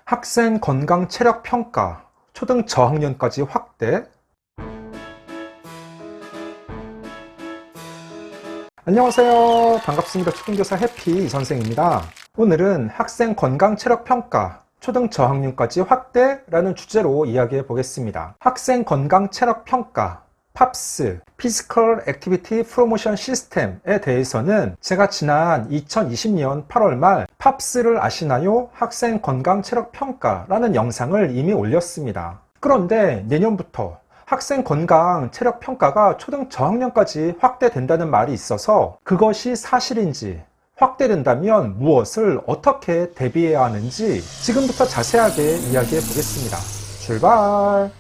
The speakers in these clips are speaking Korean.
학생 건강 체력 평가 초등 저학년까지 확대. 안녕하세요. 반갑습니다. 초등교사 해피 이선생입니다. 오늘은 학생 건강 체력 평가 초등 저학년까지 확대라는 주제로 이야기해 보겠습니다. 학생 건강 체력 평가 팝스 Physical Activity Promotion System에 대해서는 제가 지난 2020년 8월 말 팝스를 아시나요? 학생 건강 체력 평가라는 영상을 이미 올렸습니다. 그런데 내년부터 학생 건강 체력 평가가 초등 저학년까지 확대된다는 말이 있어서 그것이 사실인지, 확대된다면 무엇을 어떻게 대비해야 하는지 지금부터 자세하게 이야기해 보겠습니다. 출발!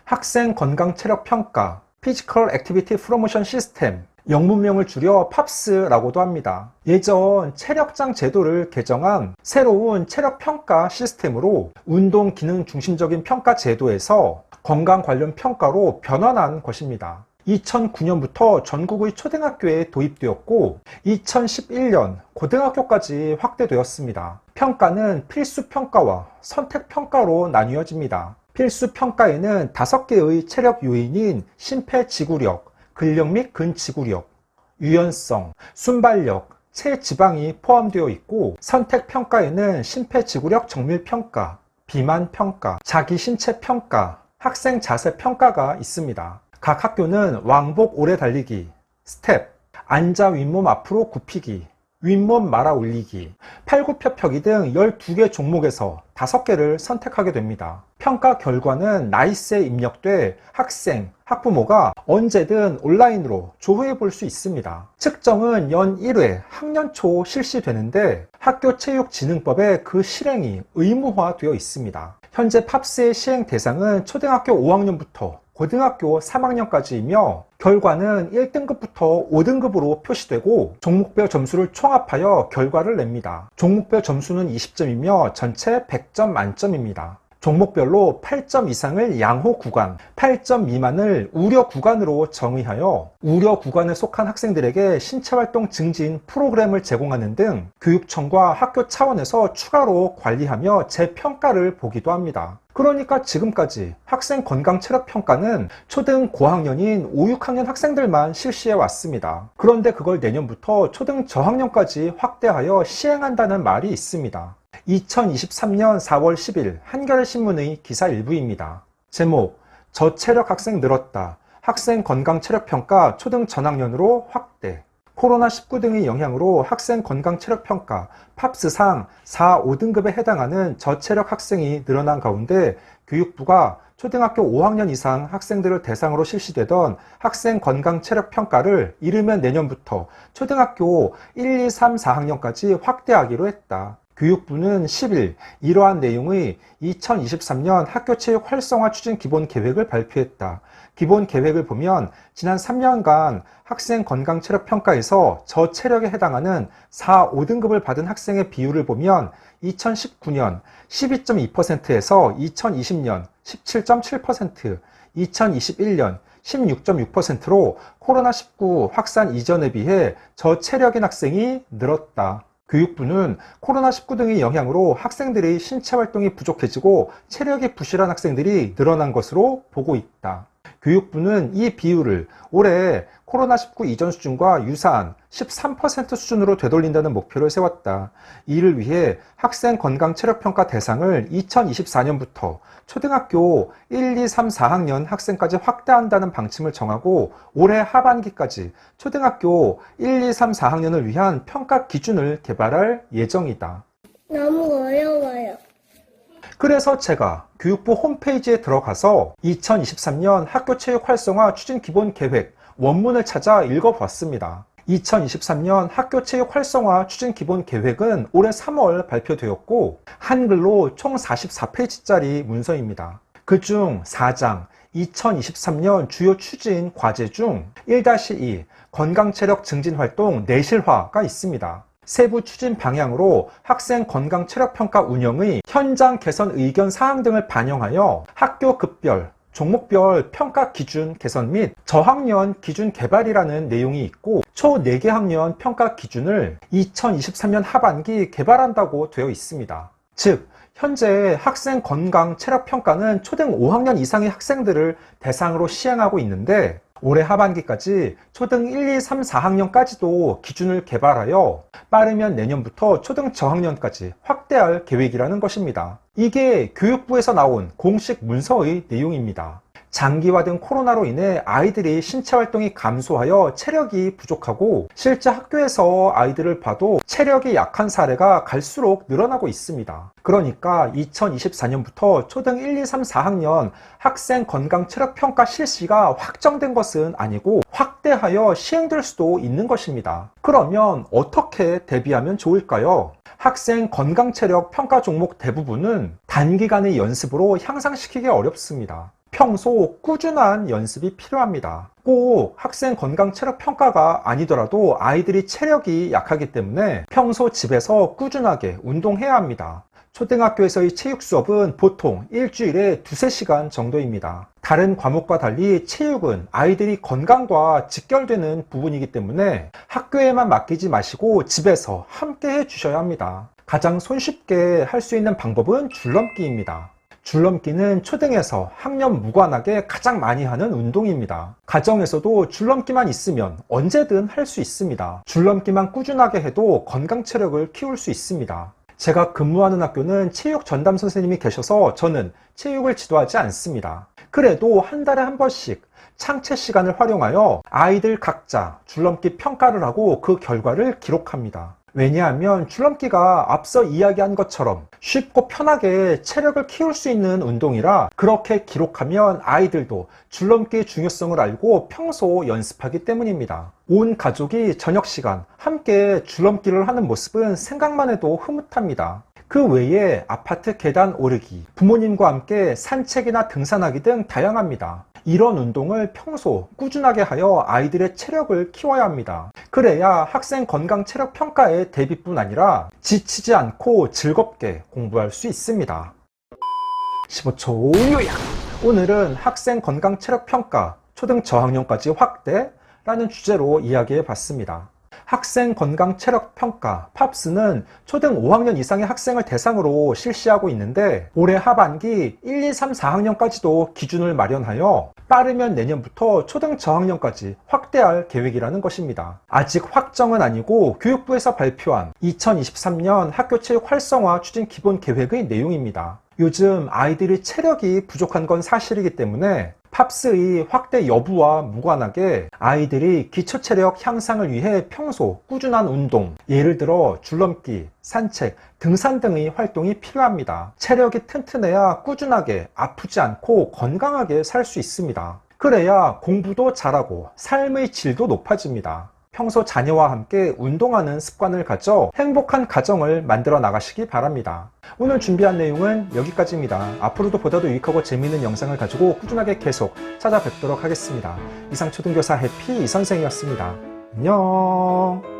학생 건강 체력 평가 Physical Activity Promotion System, 영문명을 줄여 팝스라고도 합니다. 예전 체력장 제도를 개정한 새로운 체력 평가 시스템으로 운동 기능 중심적인 평가 제도에서 건강 관련 평가로 변환한 것입니다. 2009년부터 전국의 초등학교에 도입되었고 2011년 고등학교까지 확대되었습니다. 평가는 필수 평가와 선택 평가로 나뉘어집니다. 필수 평가에는 5개의 체력 요인인 심폐지구력, 근력 및 근지구력, 유연성, 순발력, 체지방이 포함되어 있고, 선택 평가에는 심폐지구력 정밀 평가, 비만 평가, 자기 신체 평가, 학생 자세 평가가 있습니다. 각 학교는 왕복 오래 달리기, 스텝, 앉아 윗몸 앞으로 굽히기, 윗몸 말아 올리기, 팔굽혀펴기 등 12개 종목에서 5개를 선택하게 됩니다. 평가 결과는 나이스에 입력돼 학생, 학부모가 언제든 온라인으로 조회해 볼 수 있습니다. 측정은 연 1회 학년 초 실시되는데 학교체육진흥법에 그 실행이 의무화되어 있습니다. 현재 팝스의 시행 대상은 초등학교 5학년부터 고등학교 3학년까지이며 결과는 1등급부터 5등급으로 표시되고 종목별 점수를 총합하여 결과를 냅니다. 종목별 점수는 20점이며 전체 100점 만점입니다. 종목별로 8점 이상을 양호 구간, 8점 미만을 우려 구간으로 정의하여 우려 구간에 속한 학생들에게 신체활동 증진 프로그램을 제공하는 등 교육청과 학교 차원에서 추가로 관리하며 재평가를 보기도 합니다. 그러니까 지금까지 학생 건강 체력 평가는 초등 고학년인 5, 6학년 학생들만 실시해 왔습니다. 그런데 그걸 내년부터 초등 저학년까지 확대하여 시행한다는 말이 있습니다. 2023년 4월 10일 한겨레신문의 기사 일부입니다. 제목, 저체력 학생 늘었다. 학생 건강 체력 평가 초등 전학년으로 확대. 코로나19 등의 영향으로 학생 건강 체력 평가 팝스상 4, 5등급에 해당하는 저체력 학생이 늘어난 가운데 교육부가 초등학교 5학년 이상 학생들을 대상으로 실시되던 학생 건강 체력 평가를 이르면 내년부터 초등학교 1, 2, 3, 4학년까지 확대하기로 했다. 교육부는 10일 이러한 내용의 2023년 학교체육 활성화 추진 기본 계획을 발표했다. 기본 계획을 보면 지난 3년간 학생 건강 체력 평가에서 저체력에 해당하는 4, 5등급을 받은 학생의 비율을 보면 2019년 12.2%에서 2020년 17.7%, 2021년 16.6%로 코로나19 확산 이전에 비해 저체력인 학생이 늘었다. 교육부는 코로나19 등의 영향으로 학생들의 신체활동이 부족해지고 체력이 부실한 학생들이 늘어난 것으로 보고 있다. 교육부는 이 비율을 올해 코로나19 이전 수준과 유사한 13% 수준으로 되돌린다는 목표를 세웠다. 이를 위해 학생 건강 체력 평가 대상을 2024년부터 초등학교 1, 2, 3, 4학년 학생까지 확대한다는 방침을 정하고 올해 하반기까지 초등학교 1, 2, 3, 4학년을 위한 평가 기준을 개발할 예정이다. 너무 어려워요. 그래서 제가 교육부 홈페이지에 들어가서 2023년 학교체육 활성화 추진 기본 계획 원문을 찾아 읽어봤습니다. 2023년 학교체육 활성화 추진 기본 계획은 올해 3월 발표되었고 한글로 총 44페이지짜리 문서입니다. 그중 4장 2023년 주요 추진 과제 중 1-2 건강체력 증진 활동 내실화가 있습니다. 세부 추진 방향으로 학생 건강 체력 평가 운영의 현장 개선 의견 사항 등을 반영하여 학교 급별, 종목별 평가 기준 개선 및 저학년 기준 개발이라는 내용이 있고 초 4개 학년 평가 기준을 2023년 하반기 개발한다고 되어 있습니다. 즉 현재 학생 건강 체력 평가는 초등 5학년 이상의 학생들을 대상으로 시행하고 있는데 올해 하반기까지 초등 1, 2, 3, 4학년까지도 기준을 개발하여 빠르면 내년부터 초등 저학년까지 확대할 계획이라는 것입니다. 이게 교육부에서 나온 공식 문서의 내용입니다. 장기화된 코로나로 인해 아이들이 신체 활동이 감소하여 체력이 부족하고 실제 학교에서 아이들을 봐도 체력이 약한 사례가 갈수록 늘어나고 있습니다. 그러니까 2024년부터 초등 1, 2, 3, 4학년 학생 건강 체력 평가 실시가 확정된 것은 아니고 확대하여 시행될 수도 있는 것입니다. 그러면 어떻게 대비하면 좋을까요? 학생 건강 체력 평가 종목 대부분은 단기간의 연습으로 향상시키기 어렵습니다. 평소 꾸준한 연습이 필요합니다. 꼭 학생 건강 체력 평가가 아니더라도 아이들이 체력이 약하기 때문에 평소 집에서 꾸준하게 운동해야 합니다. 초등학교에서의 체육 수업은 보통 일주일에 2~3시간 정도입니다. 다른 과목과 달리 체육은 아이들이 건강과 직결되는 부분이기 때문에 학교에만 맡기지 마시고 집에서 함께 해주셔야 합니다. 가장 손쉽게 할 수 있는 방법은 줄넘기입니다. 줄넘기는 초등에서 학년 무관하게 가장 많이 하는 운동입니다. 가정에서도 줄넘기만 있으면 언제든 할 수 있습니다. 줄넘기만 꾸준하게 해도 건강 체력을 키울 수 있습니다. 제가 근무하는 학교는 체육 전담 선생님이 계셔서 저는 체육을 지도하지 않습니다. 그래도 한 달에 한 번씩 창체 시간을 활용하여 아이들 각자 줄넘기 평가를 하고 그 결과를 기록합니다. 왜냐하면 줄넘기가 앞서 이야기한 것처럼 쉽고 편하게 체력을 키울 수 있는 운동이라 그렇게 기록하면 아이들도 줄넘기의 중요성을 알고 평소 연습하기 때문입니다. 온 가족이 저녁 시간 함께 줄넘기를 하는 모습은 생각만 해도 흐뭇합니다. 그 외에 아파트 계단 오르기, 부모님과 함께 산책이나 등산하기 등 다양합니다. 이런 운동을 평소 꾸준하게 하여 아이들의 체력을 키워야 합니다. 그래야 학생 건강 체력 평가의 대비뿐 아니라 지치지 않고 즐겁게 공부할 수 있습니다. 15초 요약! 오늘은 학생 건강 체력 평가 초등 저학년까지 확대라는 주제로 이야기해 봤습니다. 학생 건강 체력 평가 팝스는 초등 5학년 이상의 학생을 대상으로 실시하고 있는데 올해 하반기 1, 2, 3, 4학년까지도 기준을 마련하여 빠르면 내년부터 초등 저학년까지 확대할 계획이라는 것입니다. 아직 확정은 아니고 교육부에서 발표한 2023년 학교체육 활성화 추진 기본 계획의 내용입니다. 요즘 아이들이 체력이 부족한 건 사실이기 때문에 팝스의 확대 여부와 무관하게 아이들이 기초체력 향상을 위해 평소 꾸준한 운동, 예를 들어 줄넘기, 산책, 등산 등의 활동이 필요합니다. 체력이 튼튼해야 꾸준하게 아프지 않고 건강하게 살 수 있습니다. 그래야 공부도 잘하고 삶의 질도 높아집니다. 평소 자녀와 함께 운동하는 습관을 가져 행복한 가정을 만들어 나가시기 바랍니다. 오늘 준비한 내용은 여기까지입니다. 앞으로도 보다 더 유익하고 재미있는 영상을 가지고 꾸준하게 계속 찾아뵙도록 하겠습니다. 이상 초등교사 해피 이선생이었습니다. 안녕.